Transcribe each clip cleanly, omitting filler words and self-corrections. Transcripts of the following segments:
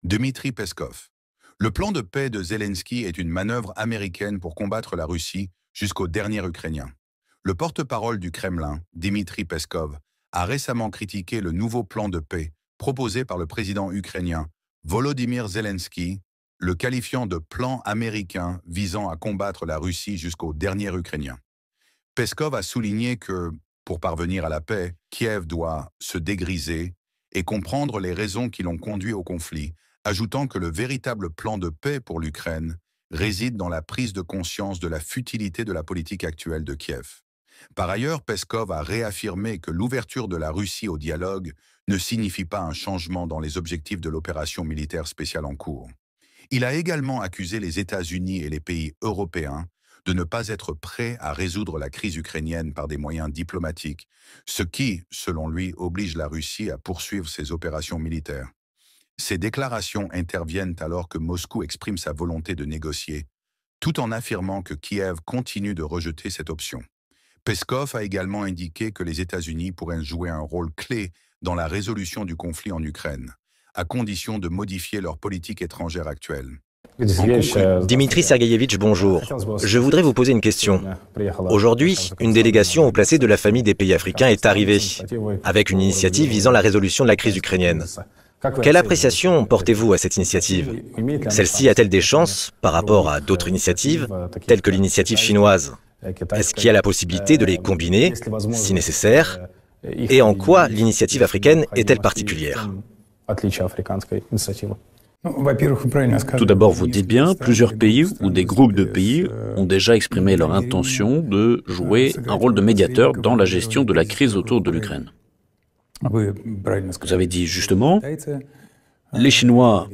Dmitri Peskov. Le plan de paix de Zelensky est une manœuvre américaine pour combattre la Russie jusqu'au dernier Ukrainien. Le porte-parole du Kremlin, Dmitri Peskov, a récemment critiqué le nouveau plan de paix proposé par le président ukrainien Volodymyr Zelensky, le qualifiant de plan américain visant à combattre la Russie jusqu'au dernier Ukrainien. Peskov a souligné que, pour parvenir à la paix, Kiev doit se dégriser et comprendre les raisons qui l'ont conduit au conflit, ajoutant que le véritable plan de paix pour l'Ukraine réside dans la prise de conscience de la futilité de la politique actuelle de Kiev. Par ailleurs, Peskov a réaffirmé que l'ouverture de la Russie au dialogue ne signifie pas un changement dans les objectifs de l'opération militaire spéciale en cours. Il a également accusé les États-Unis et les pays européens de ne pas être prêts à résoudre la crise ukrainienne par des moyens diplomatiques, ce qui, selon lui, oblige la Russie à poursuivre ses opérations militaires. Ces déclarations interviennent alors que Moscou exprime sa volonté de négocier, tout en affirmant que Kiev continue de rejeter cette option. Peskov a également indiqué que les États-Unis pourraient jouer un rôle clé dans la résolution du conflit en Ukraine, à condition de modifier leur politique étrangère actuelle. Dimitri Sergueïevitch, bonjour. Je voudrais vous poser une question. Aujourd'hui, une délégation au placé de la famille des pays africains est arrivée, avec une initiative visant la résolution de la crise ukrainienne. Quelle appréciation portez-vous à cette initiative? Celle-ci a-t-elle des chances par rapport à d'autres initiatives, telles que l'initiative chinoise? Est-ce qu'il y a la possibilité de les combiner, si nécessaire? Et en quoi l'initiative africaine est-elle particulière? Tout d'abord, vous dites bien, plusieurs pays ou des groupes de pays ont déjà exprimé leur intention de jouer un rôle de médiateur dans la gestion de la crise autour de l'Ukraine. Vous avez dit justement, les Chinois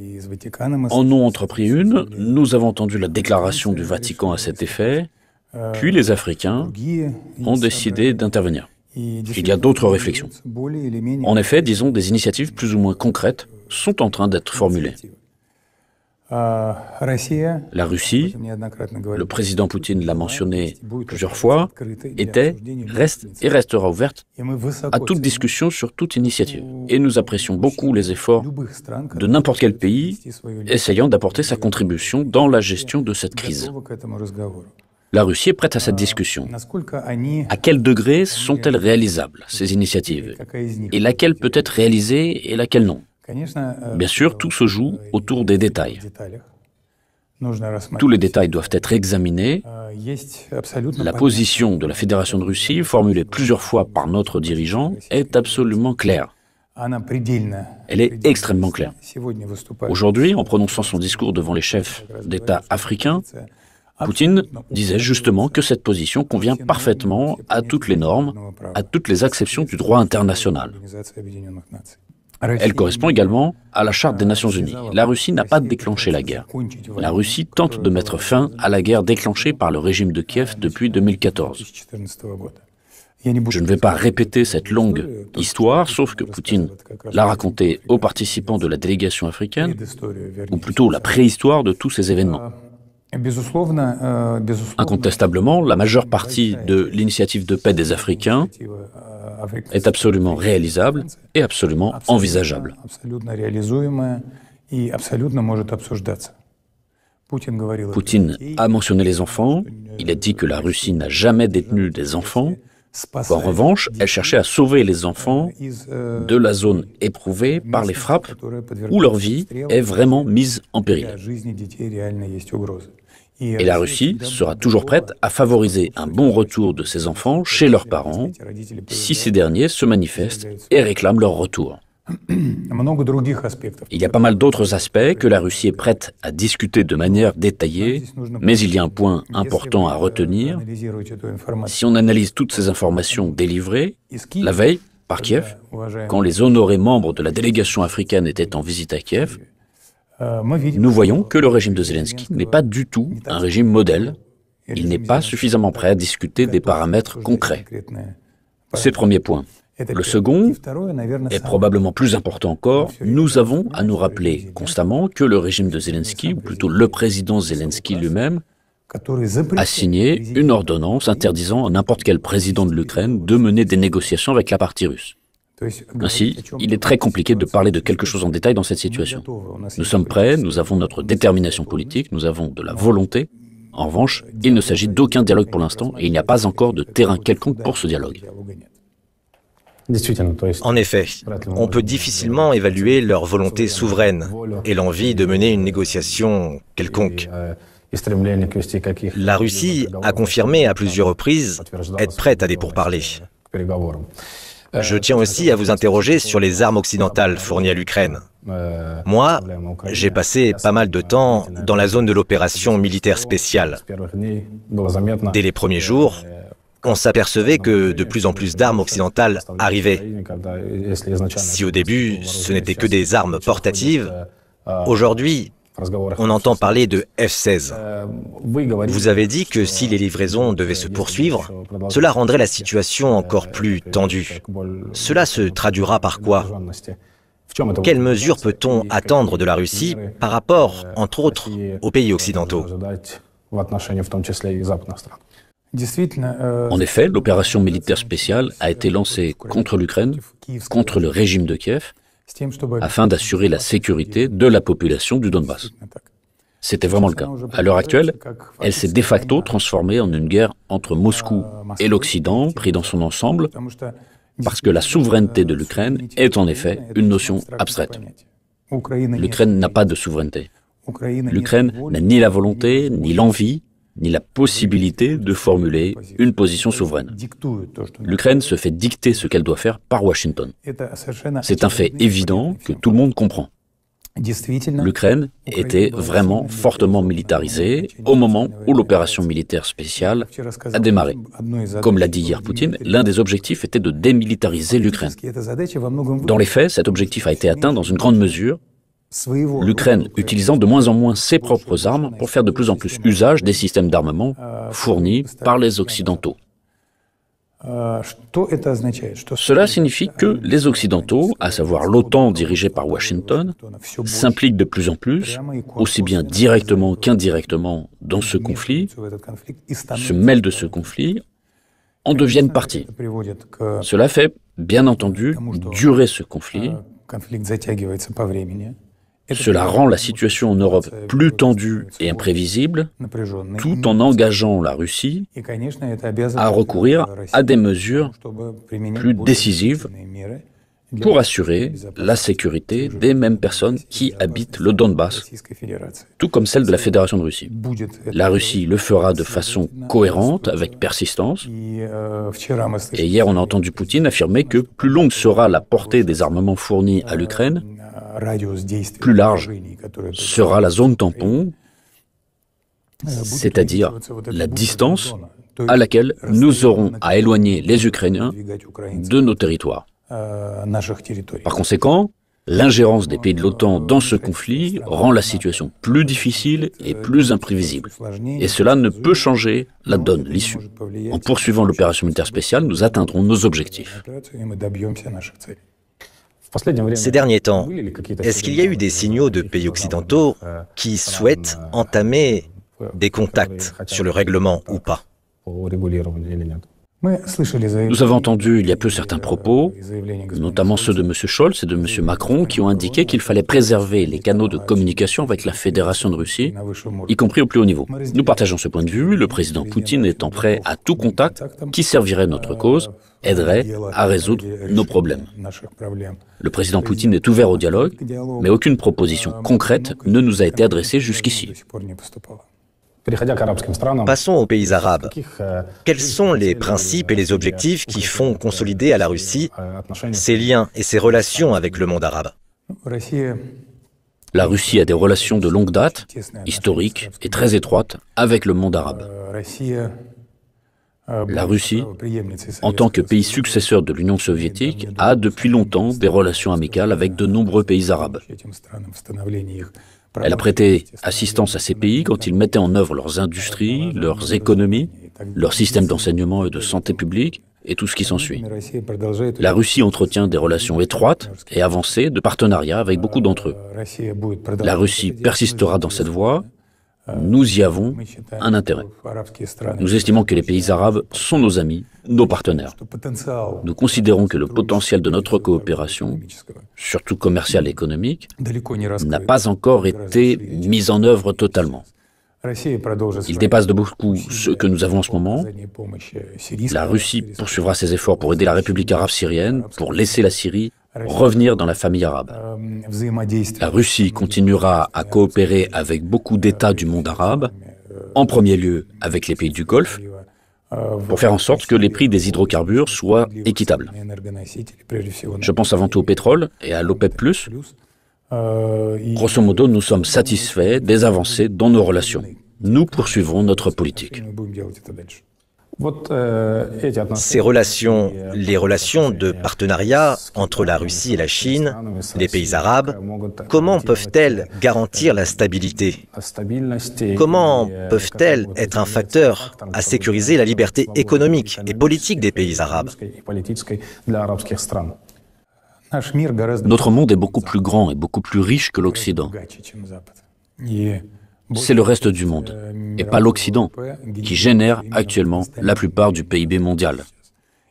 en ont entrepris une, nous avons entendu la déclaration du Vatican à cet effet, puis les Africains ont décidé d'intervenir. Il y a d'autres réflexions. En effet, disons, des initiatives plus ou moins concrètes sont en train d'être formulées. La Russie, le président Poutine l'a mentionné plusieurs fois, était, reste et restera ouverte à toute discussion sur toute initiative. Et nous apprécions beaucoup les efforts de n'importe quel pays essayant d'apporter sa contribution dans la gestion de cette crise. La Russie est prête à cette discussion. À quel degré sont-elles réalisables, ces initiatives? Et laquelle peut être réalisée et laquelle non? Bien sûr, tout se joue autour des détails. Tous les détails doivent être examinés. La position de la Fédération de Russie, formulée plusieurs fois par notre dirigeant, est absolument claire. Elle est extrêmement claire. Aujourd'hui, en prononçant son discours devant les chefs d'État africains, Poutine disait justement que cette position convient parfaitement à toutes les normes, à toutes les acceptions du droit international. Elle correspond également à la Charte des Nations Unies. La Russie n'a pas déclenché la guerre. La Russie tente de mettre fin à la guerre déclenchée par le régime de Kiev depuis 2014. Je ne vais pas répéter cette longue histoire, sauf que Poutine l'a racontée aux participants de la délégation africaine, ou plutôt la préhistoire de tous ces événements. Incontestablement, la majeure partie de l'initiative de paix des Africains est absolument réalisable et absolument envisageable. Poutine a mentionné les enfants, il a dit que la Russie n'a jamais détenu des enfants, qu'en revanche, elle cherchait à sauver les enfants de la zone éprouvée par les frappes où leur vie est vraiment mise en péril. Et la Russie sera toujours prête à favoriser un bon retour de ces enfants chez leurs parents si ces derniers se manifestent et réclament leur retour. Il y a pas mal d'autres aspects que la Russie est prête à discuter de manière détaillée, mais il y a un point important à retenir. Si on analyse toutes ces informations délivrées, la veille, par Kiev, quand les honorés membres de la délégation africaine étaient en visite à Kiev, nous voyons que le régime de Zelensky n'est pas du tout un régime modèle. Il n'est pas suffisamment prêt à discuter des paramètres concrets. C'est le premier point. Le second est probablement plus important encore. Nous avons à nous rappeler constamment que le régime de Zelensky, ou plutôt le président Zelensky lui-même, a signé une ordonnance interdisant à n'importe quel président de l'Ukraine de mener des négociations avec la partie russe. Ainsi, il est très compliqué de parler de quelque chose en détail dans cette situation. Nous sommes prêts, nous avons notre détermination politique, nous avons de la volonté. En revanche, il ne s'agit d'aucun dialogue pour l'instant et il n'y a pas encore de terrain quelconque pour ce dialogue. En effet, on peut difficilement évaluer leur volonté souveraine et l'envie de mener une négociation quelconque. La Russie a confirmé à plusieurs reprises être prête à des pourparlers. Je tiens aussi à vous interroger sur les armes occidentales fournies à l'Ukraine. Moi, j'ai passé pas mal de temps dans la zone de l'opération militaire spéciale. Dès les premiers jours, on s'apercevait que de plus en plus d'armes occidentales arrivaient. Si au début, ce n'étaient que des armes portatives, aujourd'hui, on entend parler de F-16. Vous avez dit que si les livraisons devaient se poursuivre, cela rendrait la situation encore plus tendue. Cela se traduira par quoi? Quelles mesures peut-on attendre de la Russie par rapport, entre autres, aux pays occidentaux? En effet, l'opération militaire spéciale a été lancée contre l'Ukraine, contre le régime de Kiev, afin d'assurer la sécurité de la population du Donbass. C'était vraiment le cas. À l'heure actuelle, elle s'est de facto transformée en une guerre entre Moscou et l'Occident, pris dans son ensemble, parce que la souveraineté de l'Ukraine est en effet une notion abstraite. L'Ukraine n'a pas de souveraineté. L'Ukraine n'a ni la volonté, ni l'envie, ni la possibilité de formuler une position souveraine. L'Ukraine se fait dicter ce qu'elle doit faire par Washington. C'est un fait évident que tout le monde comprend. L'Ukraine était vraiment fortement militarisée au moment où l'opération militaire spéciale a démarré. Comme l'a dit hier Poutine, l'un des objectifs était de démilitariser l'Ukraine. Dans les faits, cet objectif a été atteint dans une grande mesure, l'Ukraine utilisant de moins en moins ses propres armes pour faire de plus en plus usage des systèmes d'armement fournis par les Occidentaux. Cela signifie que les Occidentaux, à savoir l'OTAN dirigée par Washington, s'impliquent de plus en plus, aussi bien directement qu'indirectement, dans ce conflit, se mêlent de ce conflit, en deviennent partie. Cela fait, bien entendu, durer ce conflit. Cela rend la situation en Europe plus tendue et imprévisible, tout en engageant la Russie à recourir à des mesures plus décisives pour assurer la sécurité des mêmes personnes qui habitent le Donbass, tout comme celle de la Fédération de Russie. La Russie le fera de façon cohérente, avec persistance. Et hier, on a entendu Poutine affirmer que plus longue sera la portée des armements fournis à l'Ukraine, plus large sera la zone tampon, c'est-à-dire la distance à laquelle nous aurons à éloigner les Ukrainiens de nos territoires. Par conséquent, l'ingérence des pays de l'OTAN dans ce conflit rend la situation plus difficile et plus imprévisible. Et cela ne peut changer la donne, l'issue. En poursuivant l'opération militaire spéciale, nous atteindrons nos objectifs. Ces derniers temps, est-ce qu'il y a eu des signaux de pays occidentaux qui souhaitent entamer des contacts sur le règlement ou pas? Nous avons entendu il y a peu certains propos, notamment ceux de M. Scholz et de M. Macron, qui ont indiqué qu'il fallait préserver les canaux de communication avec la Fédération de Russie, y compris au plus haut niveau. Nous partageons ce point de vue, le président Poutine étant prêt à tout contact qui servirait notre cause, aiderait à résoudre nos problèmes. Le président Poutine est ouvert au dialogue, mais aucune proposition concrète ne nous a été adressée jusqu'ici. Passons aux pays arabes. Quels sont les principes et les objectifs qui font consolider à la Russie ses liens et ses relations avec le monde arabe? La Russie a des relations de longue date, historiques et très étroites avec le monde arabe. La Russie, en tant que pays successeur de l'Union soviétique, a depuis longtemps des relations amicales avec de nombreux pays arabes. Elle a prêté assistance à ces pays quand ils mettaient en œuvre leurs industries, leurs économies, leurs systèmes d'enseignement et de santé publique, et tout ce qui s'ensuit. La Russie entretient des relations étroites et avancées de partenariat avec beaucoup d'entre eux. La Russie persistera dans cette voie, Nous y avons un intérêt. Nous estimons que les pays arabes sont nos amis, nos partenaires. Nous considérons que le potentiel de notre coopération, surtout commerciale et économique, n'a pas encore été mis en œuvre totalement. Il dépasse de beaucoup ce que nous avons en ce moment. La Russie poursuivra ses efforts pour aider la République arabe syrienne, pour laisser la Syrie revenir dans la famille arabe. La Russie continuera à coopérer avec beaucoup d'États du monde arabe, en premier lieu avec les pays du Golfe, pour faire en sorte que les prix des hydrocarbures soient équitables. Je pense avant tout au pétrole et à l'OPEP+. Grosso modo, nous sommes satisfaits des avancées dans nos relations. Nous poursuivrons notre politique. Ces relations, les relations de partenariat entre la Russie et la Chine, les pays arabes, comment peuvent-elles garantir la stabilité? Comment peuvent-elles être un facteur à sécuriser la liberté économique et politique des pays arabes? Notre monde est beaucoup plus grand et beaucoup plus riche que l'Occident. C'est le reste du monde, et pas l'Occident, qui génère actuellement la plupart du PIB mondial.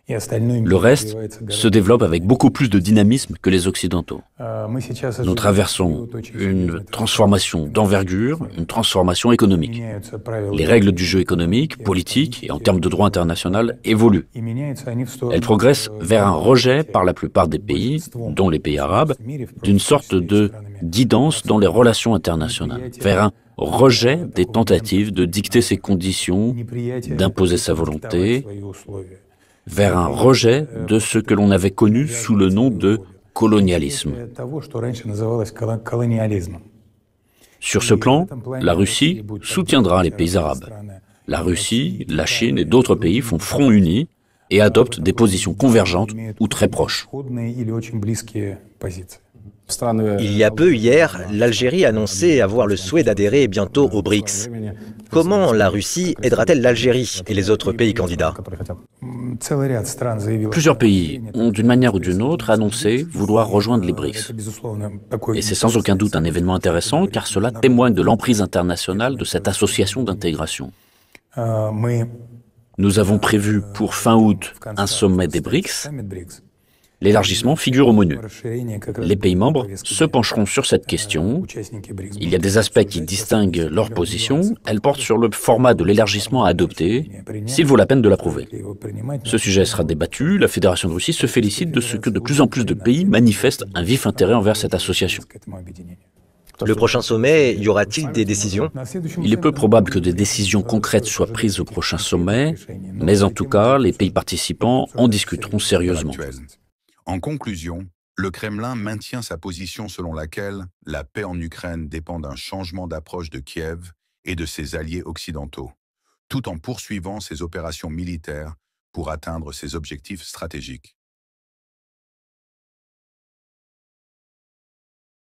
Le reste se développe avec beaucoup plus de dynamisme que les Occidentaux. Nous traversons une transformation d'envergure, une transformation économique. Les règles du jeu économique, politique et en termes de droit international évoluent. Elles progressent vers un rejet par la plupart des pays, dont les pays arabes, d'une sorte de guidance dans les relations internationales, vers un rejet des tentatives de dicter ses conditions, d'imposer sa volonté, vers un rejet de ce que l'on avait connu sous le nom de colonialisme. Sur ce plan, la Russie soutiendra les pays arabes. La Russie, la Chine et d'autres pays font front uni et adoptent des positions convergentes ou très proches. Il y a peu, hier, l'Algérie annonçait avoir le souhait d'adhérer bientôt aux BRICS. Comment la Russie aidera-t-elle l'Algérie et les autres pays candidats? Plusieurs pays ont, d'une manière ou d'une autre, annoncé vouloir rejoindre les BRICS. Et c'est sans aucun doute un événement intéressant, car cela témoigne de l'emprise internationale de cette association d'intégration. Nous avons prévu pour fin août un sommet des BRICS. L'élargissement figure au menu. Les pays membres se pencheront sur cette question. Il y a des aspects qui distinguent leur position. Elle porte sur le format de l'élargissement à adopter, s'il vaut la peine de l'approuver. Ce sujet sera débattu. La Fédération de Russie se félicite de ce que de plus en plus de pays manifestent un vif intérêt envers cette association. Le prochain sommet, y aura-t-il des décisions? Il est peu probable que des décisions concrètes soient prises au prochain sommet, mais en tout cas, les pays participants en discuteront sérieusement. En conclusion, le Kremlin maintient sa position selon laquelle la paix en Ukraine dépend d'un changement d'approche de Kiev et de ses alliés occidentaux, tout en poursuivant ses opérations militaires pour atteindre ses objectifs stratégiques.